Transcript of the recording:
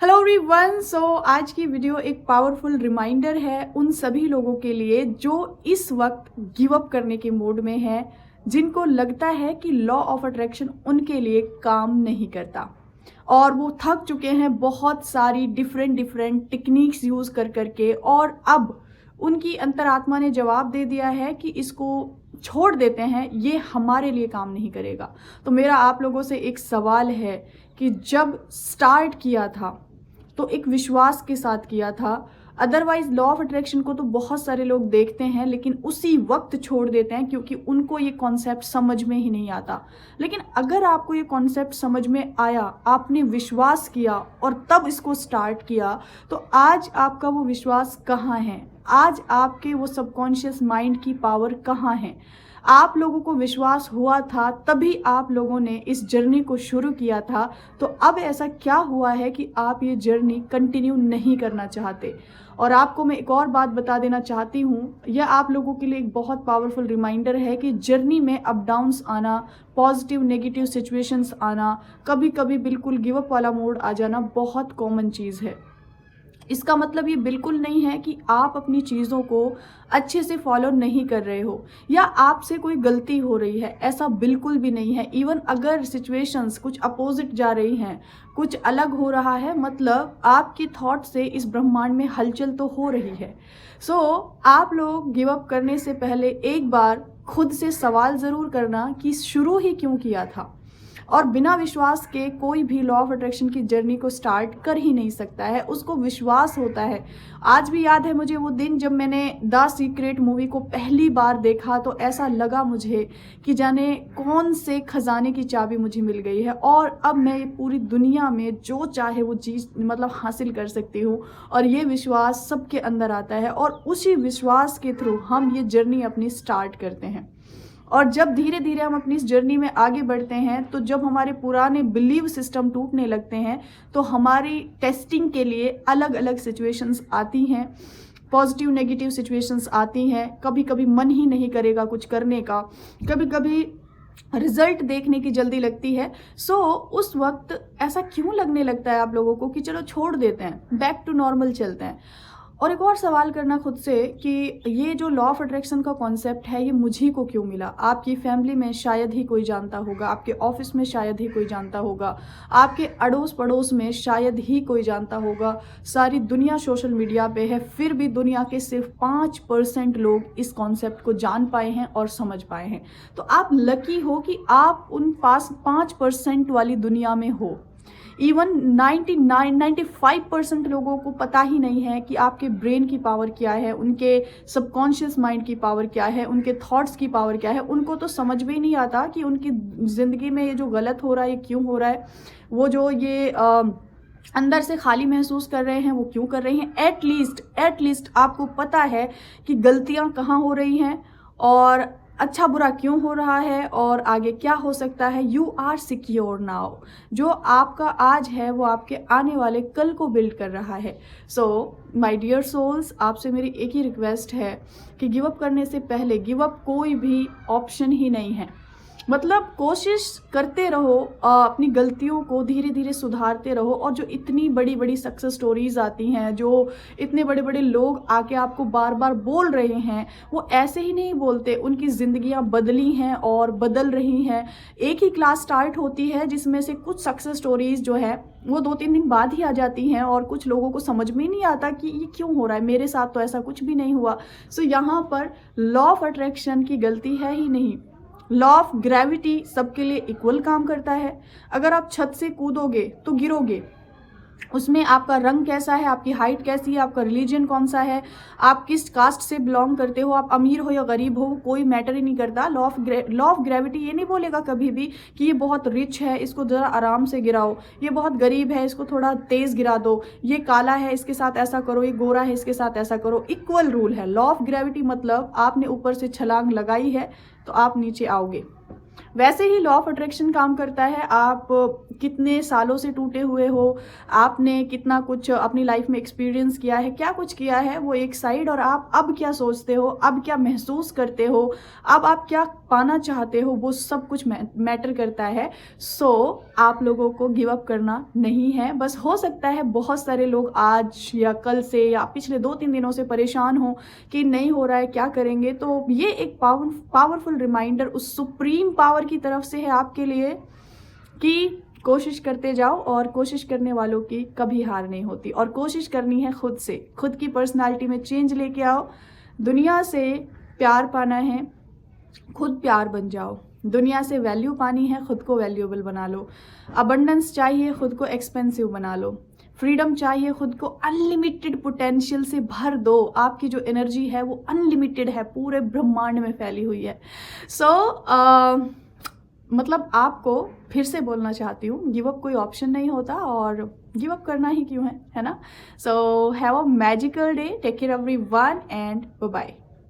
Hello everyone. आज की video एक पावरफुल रिमाइंडर है उन सभी लोगों के लिए जो इस वक्त गिव अप करने के मूड में हैं, जिनको लगता है कि लॉ ऑफ अट्रैक्शन उनके लिए काम नहीं करता और वो थक चुके हैं बहुत सारी डिफरेंट टेक्निक्स यूज़ कर करके, और अब उनकी अंतरात्मा ने जवाब दे दिया है कि इसको छोड़ देते हैं, ये हमारे लिए काम नहीं करेगा। तो मेरा आप लोगों से एक सवाल है कि जब स्टार्ट किया था तो एक विश्वास के साथ किया था। अदरवाइज लॉ ऑफ अट्रैक्शन को तो बहुत सारे लोग देखते हैं लेकिन उसी वक्त छोड़ देते हैं क्योंकि उनको ये कॉन्सेप्ट समझ में ही नहीं आता। लेकिन अगर आपको ये कॉन्सेप्ट समझ में आया, आपने विश्वास किया और तब इसको स्टार्ट किया, तो आज आपका वो विश्वास कहाँ है? आज आपके वो सबकॉन्शियस माइंड की पावर कहाँ है? आप लोगों को विश्वास हुआ था तभी आप लोगों ने इस जर्नी को शुरू किया था। तो अब ऐसा क्या हुआ है कि आप ये जर्नी कंटिन्यू नहीं करना चाहते? और आपको मैं एक और बात बता देना चाहती हूँ, यह आप लोगों के लिए एक बहुत पावरफुल रिमाइंडर है कि जर्नी में अप डाउन्स आना, पॉजिटिव नेगेटिव सिचुएशंस आना, कभी कभी बिल्कुल गिव अप वाला मोड आ जाना बहुत कॉमन चीज़ है। इसका मतलब ये बिल्कुल नहीं है कि आप अपनी चीज़ों को अच्छे से फॉलो नहीं कर रहे हो या आपसे कोई गलती हो रही है, ऐसा बिल्कुल भी नहीं है। इवन अगर सिचुएशंस कुछ अपोजिट जा रही हैं, कुछ अलग हो रहा है, मतलब आपके थॉट से इस ब्रह्मांड में हलचल तो हो रही है। आप लोग गिव अप करने से पहले एक बार खुद से सवाल ज़रूर करना कि शुरू ही क्यों किया था। और बिना विश्वास के कोई भी लॉ ऑफ अट्रैक्शन की जर्नी को स्टार्ट कर ही नहीं सकता है। उसको विश्वास होता है। आज भी याद है मुझे वो दिन जब मैंने द सीक्रेट मूवी को पहली बार देखा, तो ऐसा लगा मुझे कि जाने कौन से खजाने की चाबी मुझे मिल गई है और अब मैं पूरी दुनिया में जो चाहे वो चीज़ मतलब हासिल कर सकती हूँ। और ये विश्वास सबके अंदर आता है और उसी विश्वास के थ्रू हम ये जर्नी अपनी स्टार्ट करते हैं। और जब धीरे धीरे हम अपनी इस जर्नी में आगे बढ़ते हैं, तो जब हमारे पुराने बिलीव सिस्टम टूटने लगते हैं, तो हमारी टेस्टिंग के लिए अलग अलग सिचुएशंस आती हैं, पॉजिटिव नेगेटिव सिचुएशंस आती हैं। कभी कभी मन ही नहीं करेगा कुछ करने का, कभी कभी रिजल्ट देखने की जल्दी लगती है। उस वक्त ऐसा क्यों लगने लगता है आप लोगों को कि चलो छोड़ देते हैं, बैक टू नॉर्मल चलते हैं? और एक और सवाल करना खुद से कि ये जो लॉ ऑफ अट्रैक्शन का कॉन्सेप्ट है, ये मुझी को क्यों मिला? आपकी फैमिली में शायद ही कोई जानता होगा, आपके ऑफिस में शायद ही कोई जानता होगा, आपके अड़ोस पड़ोस में शायद ही कोई जानता होगा। सारी दुनिया सोशल मीडिया पे है, फिर भी दुनिया के सिर्फ 5% लोग इस कॉन्सेप्ट को जान पाए हैं और समझ पाए हैं। तो आप लकी हो कि आप उन 5% वाली दुनिया में हो। इवन 95% लोगों को पता ही नहीं है कि आपके ब्रेन की पावर क्या है, उनके सबकॉन्शियस माइंड की पावर क्या है, उनके थॉट्स की पावर क्या है। उनको तो समझ में ही नहीं आता कि उनकी ज़िंदगी में ये जो गलत हो रहा है ये क्यों हो रहा है, वो जो ये अंदर से खाली महसूस कर रहे हैं वो क्यों कर रहे हैं। एटलीस्ट आपको पता है कि गलतियां कहाँ हो रही हैं और अच्छा बुरा क्यों हो रहा है और आगे क्या हो सकता है। You are secure now. जो आपका आज है वो आपके आने वाले कल को बिल्ड कर रहा है। माय डियर सोल्स, आपसे मेरी एक ही रिक्वेस्ट है कि गिव अप करने से पहले, गिव अप कोई भी ऑप्शन ही नहीं है। मतलब कोशिश करते रहो, अपनी गलतियों को धीरे धीरे सुधारते रहो। और जो इतनी बड़ी बड़ी सक्सेस स्टोरीज आती हैं, जो इतने बड़े बड़े लोग आके आपको बार बार बोल रहे हैं, वो ऐसे ही नहीं बोलते। उनकी ज़िंदगियां बदली हैं और बदल रही हैं। एक ही क्लास स्टार्ट होती है जिसमें से कुछ सक्सेस स्टोरीज जो है वो 2-3 दिन बाद ही आ जाती हैं और कुछ लोगों को समझ में नहीं आता कि ये क्यों हो रहा है, मेरे साथ तो ऐसा कुछ भी नहीं हुआ। यहाँ पर लॉ ऑफ अट्रैक्शन की गलती है ही नहीं। लॉ ऑफ ग्रेविटी सबके लिए इक्वल काम करता है। अगर आप छत से कूदोगे तो गिरोगे। उसमें आपका रंग कैसा है, आपकी हाइट कैसी है, आपका रिलीजन कौन सा है, आप किस कास्ट से बिलोंग करते हो, आप अमीर हो या गरीब हो, कोई मैटर ही नहीं करता। लॉ ऑफ ग्रेविटी ये नहीं बोलेगा कभी भी कि ये बहुत रिच है इसको ज़रा आराम से गिराओ, ये बहुत गरीब है इसको थोड़ा तेज़ गिरा दो, ये काला है इसके साथ ऐसा करो, ये गोरा है इसके साथ ऐसा करो। इक्वल रूल है लॉ ऑफ ग्रेविटी। मतलब आपने ऊपर से छलांग लगाई है तो आप नीचे आओगे। वैसे ही लॉ ऑफ अट्रैक्शन काम करता है। आप कितने सालों से टूटे हुए हो, आपने कितना कुछ अपनी लाइफ में एक्सपीरियंस किया है, क्या कुछ किया है वो एक साइड, और आप अब क्या सोचते हो, अब क्या महसूस करते हो, अब आप क्या पाना चाहते हो, वो सब कुछ मैटर करता है। सो आप लोगों को गिव अप करना नहीं है। बस हो सकता है बहुत सारे लोग आज या कल से या पिछले 2-3 दिनों से परेशान हो कि नहीं हो रहा है, क्या करेंगे। तो ये एक पावरफुल रिमाइंडर उस सुप्रीम पावर की तरफ से है आपके लिए कि कोशिश करते जाओ, और कोशिश करने वालों की कभी हार नहीं होती। और कोशिश करनी है खुद से, खुद की पर्सनालिटी में चेंज लेके आओ। दुनिया से प्यार पाना है, खुद प्यार बन जाओ। दुनिया से वैल्यू पानी है, खुद को वैल्यूएबल बना लो। अबंडेंस चाहिए, खुद को एक्सपेंसिव बना लो। फ्रीडम चाहिए, खुद को अनलिमिटेड पोटेंशियल से भर दो। आपकी जो एनर्जी है वो अनलिमिटेड है, पूरे ब्रह्मांड में फैली हुई है। मतलब आपको फिर से बोलना चाहती हूँ, गिव अप कोई ऑप्शन नहीं होता, और गिव अप करना ही क्यों है ना। So have a magical day, take care everyone and bye bye.